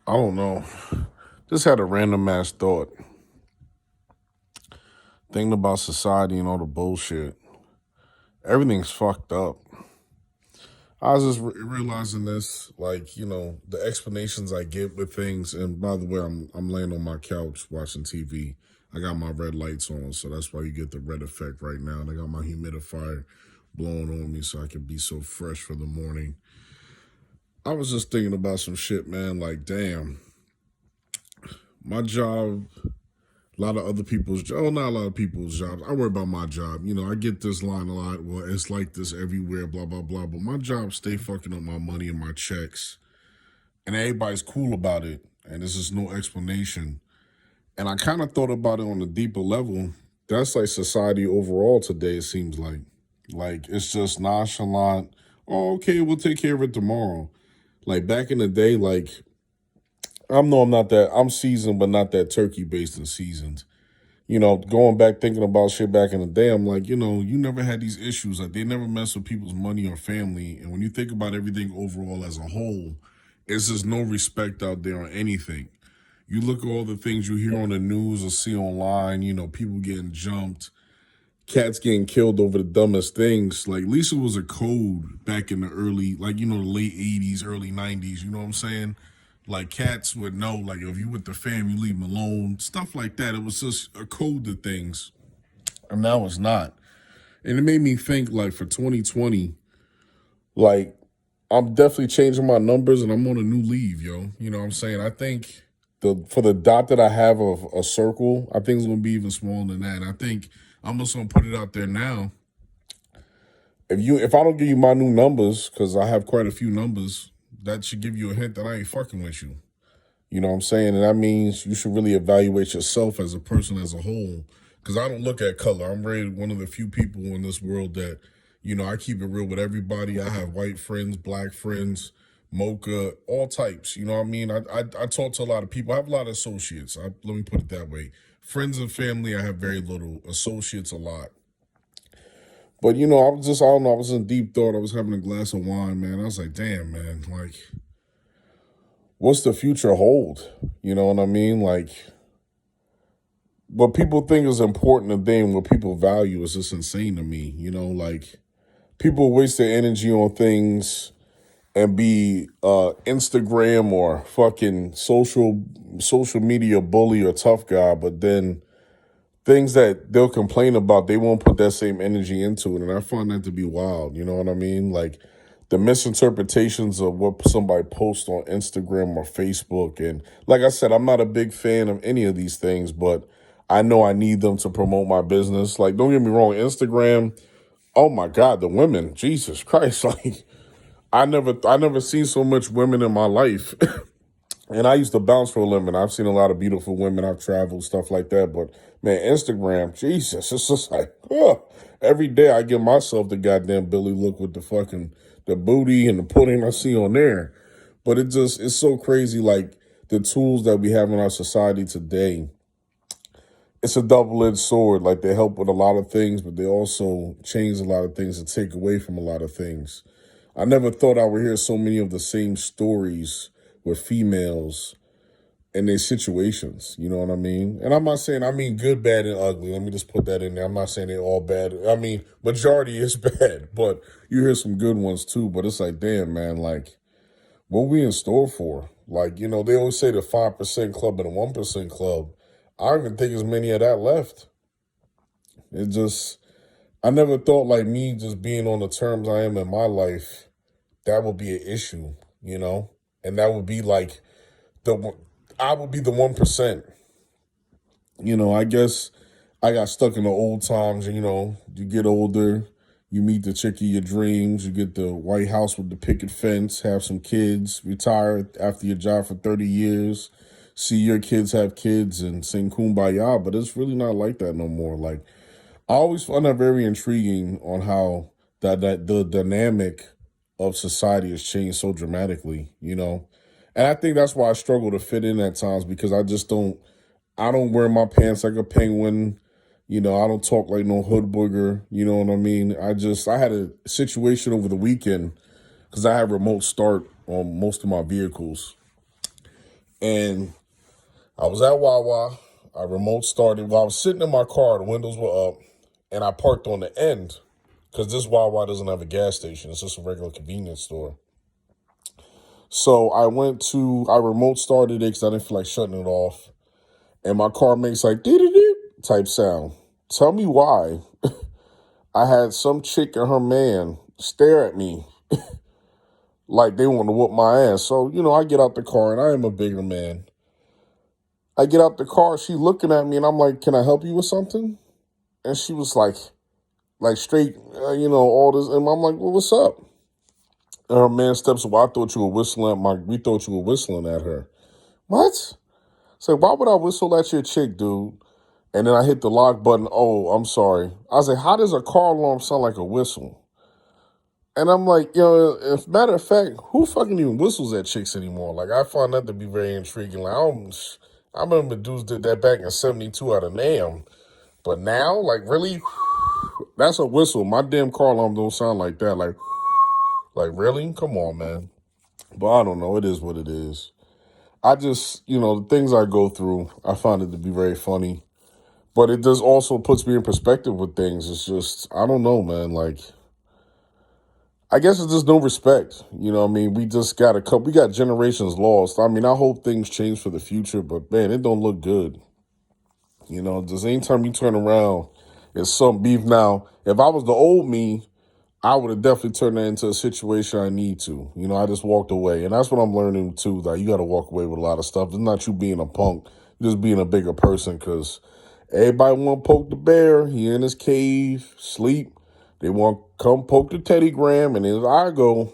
I don't know. Just had a random ass thought. Thinking about society and all the bullshit. Everything's fucked up. I was just realizing this, like the explanations I get with things. And by the way, I'm laying on my couch watching TV. I got my red lights on, so that's why you get the red effect right now. And I got my humidifier blowing on me so I can be so fresh for the morning. I was just thinking about some shit, man. Like, damn, my job, a lot of other people's jobs, not a lot of people's jobs. I worry about my job. I get this line a lot. Well, it's like this everywhere, blah, blah, blah. But my job stay fucking up my money and my checks. And everybody's cool about it. And there's just no explanation. And I kind of thought about it on a deeper level. That's like society overall today, it seems like. Like, it's just nonchalant. Oh, okay, we'll take care of it tomorrow. Like, back in the day, like, I'm seasoned, but not that turkey based and seasoned. Going back thinking about shit back in the day, I'm like, you never had these issues. Like they never mess with people's money or family. And when you think about everything overall as a whole, it's just no respect out there on anything. You look at all the things you hear on the news or see online, people getting jumped, cats getting killed over the dumbest things. Like, at least it was a code back in the early, like, the late 80s, early 90s, you know what I'm saying? Like, cats would know, like, if you with the fam, you leave them alone, stuff like that. It was just a code to things, and now it's not. And it made me think, like, for 2020, like, I'm definitely changing my numbers and I'm on a new leave, yo. You know what I'm saying? I think for the dot that I have of a circle, I think it's gonna be even smaller than that. And I think I'm just gonna put it out there now. If I don't give you my new numbers, because I have quite a few numbers, that should give you a hint that I ain't fucking with you. You know what I'm saying? And that means you should really evaluate yourself as a person as a whole. Because I don't look at color. I'm really one of the few people in this world that, I keep it real with everybody. I have white friends, black friends, mocha, all types. You know what I mean? I talk to a lot of people. I have a lot of associates. Let me put it that way. Friends and family, I have very little. Associates, a lot. But I don't know, I was in deep thought. I was having a glass of wine, man. I was like, damn, man, like, what's the future hold? You know what I mean? Like, what people think is important and then what people value is just insane to me. Like, people waste their energy on things and be Instagram or fucking social media bully or tough guy, but then things that they'll complain about, they won't put that same energy into it. And I find that to be wild. You know what I mean? Like, the misinterpretations of what somebody posts on Instagram or Facebook. And like I said, I'm not a big fan of any of these things, but I know I need them to promote my business. Like, don't get me wrong, Instagram, oh my God, the women, Jesus Christ. Like, I never seen so much women in my life. And I used to bounce for a living. I've seen a lot of beautiful women. I've traveled, stuff like that. But man, Instagram, Jesus, it's just like, every day I give myself the goddamn Billy look with the booty and the pudding I see on there. But it's so crazy. Like, the tools that we have in our society today, it's a double-edged sword. Like, they help with a lot of things, but they also change a lot of things and take away from a lot of things. I never thought I would hear so many of the same stories with females in their situations. You know what I mean? And I'm not saying, I mean good, bad, and ugly. Let me just put that in there. I'm not saying they're all bad. I mean, majority is bad, but you hear some good ones too. But it's like, damn, man, like, what we in store for? Like, they always say the 5% club and the 1% club. I don't even think there's many of that left. It just, I never thought, like, me just being on the terms I am in my life, that would be an issue. And that would be like the I would be the 1%. I guess I got stuck in the old times. You get older, you meet the chick of your dreams, you get the White House with the picket fence, have some kids, retire after your job for 30 years, see your kids have kids and sing kumbaya. But it's really not like that no more. Like, I always find that very intriguing on how that the dynamic of society has changed so dramatically. And I think that's why I struggle to fit in at times, because I don't wear my pants like a penguin. I don't talk like no hood booger. You know what I mean? I had a situation over the weekend because I have remote start on most of my vehicles. And I was at Wawa. I remote started while I was sitting in my car. The windows were up, and I parked on the end because this Wawa doesn't have a gas station. It's just a regular convenience store. So I remote started it because I didn't feel like shutting it off. And my car makes like dee type sound. Tell me why I had some chick and her man stare at me like they want to whoop my ass. So, I get out the car and I am a bigger man. I get out the car, she looking at me and I'm like, can I help you with something? And she was like straight, all this. And I'm like, well, what's up? And her man steps away. I thought you were whistling we thought you were whistling at her. What? So why would I whistle at your chick, dude? And then I hit the lock button. Oh, I'm sorry. I was like, how does a car alarm sound like a whistle? And I'm like, as a matter of fact, who fucking even whistles at chicks anymore? Like, I find that to be very intriguing. Like, I remember dudes did that back in 72 out of NAM. But now, like, really? That's a whistle. My damn car alarm don't sound like that. Like really? Come on, man. But I don't know. It is what it is. I just, the things I go through, I find it to be very funny. But it does also puts me in perspective with things. It's just, I don't know, man. Like, I guess it's just no respect. You know what I mean? We got generations lost. I mean, I hope things change for the future, but man, it don't look good. Just anytime you turn around, it's some beef. Now, if I was the old me, I would have definitely turned that into a situation I need to. I just walked away. And that's what I'm learning too, that you got to walk away with a lot of stuff. It's not you being a punk, you're just being a bigger person because everybody want to poke the bear. He in his cave, sleep. They want to come poke the Teddy Graham, and his eye go,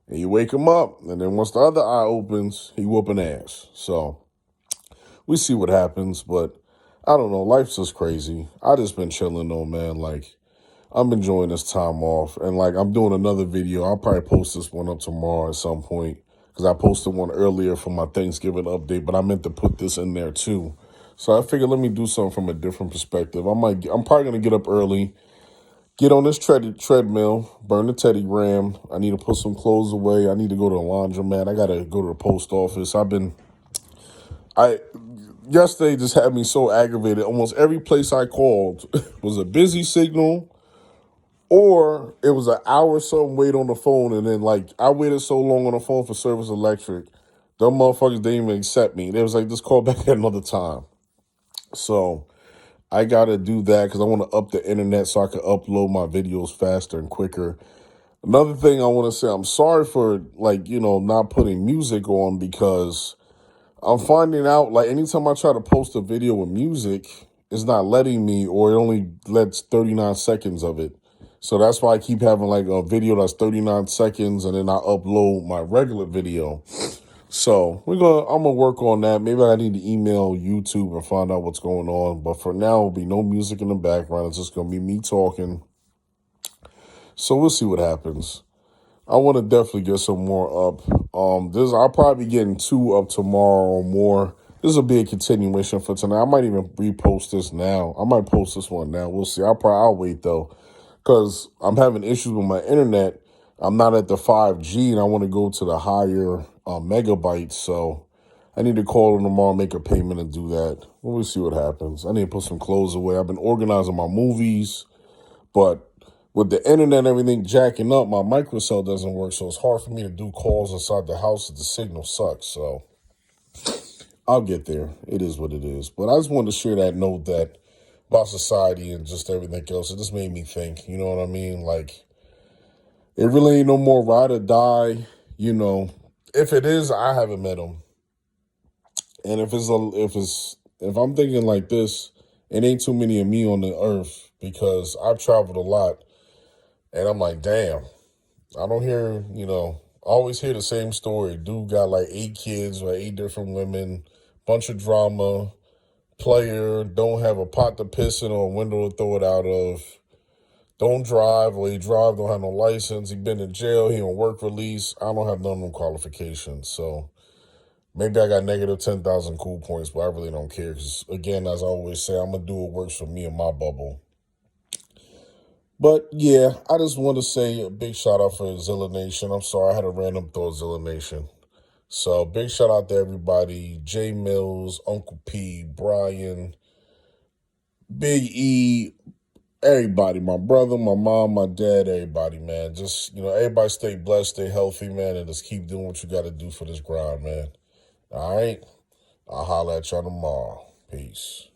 and you wake him up. And then once the other eye opens, he whooping ass. So we see what happens, but I don't know. Life's just crazy. I just been chilling though, man. Like, I'm enjoying this time off. And like, I'm doing another video. I'll probably post this one up tomorrow at some point because I posted one earlier for my Thanksgiving update, but I meant to put this in there too. So I figured let me do something from a different perspective. I'm probably going to get up early, get on this treadmill, burn the Teddy Graham. I need to put some clothes away. I need to go to the laundromat. I got to go to the post office. Yesterday just had me so aggravated. Almost every place I called was a busy signal, or it was an hour or something wait on the phone, and then like I waited so long on the phone for Service Electric, them motherfuckers didn't even accept me. They was like, just call back at another time. So I gotta do that because I want to up the internet so I can upload my videos faster and quicker. Another thing I want to say, I'm sorry for not putting music on because I'm finding out like anytime I try to post a video with music, it's not letting me, or it only lets 39 seconds of it. So that's why I keep having like a video that's 39 seconds and then I upload my regular video. So I'm gonna work on that. Maybe I need to email YouTube and find out what's going on. But for now, it'll be no music in the background. It's just gonna be me talking. So we'll see what happens. I want to definitely get some more up. I'll probably be getting 2 up tomorrow or more. This will be a continuation for tonight. I might even repost this now. I might post this one now. We'll see. I'll wait though, because I'm having issues with my internet. I'm not at the 5G, and I want to go to the higher megabytes. So I need to call them tomorrow, make a payment, and do that. We'll see what happens. I need to put some clothes away. I've been organizing my movies, but with the internet and everything jacking up, my microcell doesn't work, so it's hard for me to do calls inside the house if the signal sucks. So I'll get there. It is what it is. But I just wanted to share that note that about society and just everything else. It just made me think, you know what I mean? Like, it really ain't no more ride or die. If it is, I haven't met him. And if I'm thinking like this, it ain't too many of me on the earth because I've traveled a lot. And I'm like, damn, I don't hear, I always hear the same story. Dude got like 8 kids or 8 different women, bunch of drama, player, don't have a pot to piss in or a window to throw it out of, don't drive, or he drive, don't have no license, he been in jail, he on work release. I don't have none of them qualifications. So maybe I got negative 10,000 cool points, but I really don't care because, again, as I always say, I'm going to do what works for me and my bubble. But yeah, I just want to say a big shout out for Zilla Nation. I'm sorry I had a random thought, Zilla Nation. So big shout out to everybody: Jay Mills, Uncle P, Brian, Big E, everybody, my brother, my mom, my dad, everybody, man. Just, everybody stay blessed, stay healthy, man, and just keep doing what you got to do for this grind, man. All right? I'll holler at y'all tomorrow. Peace.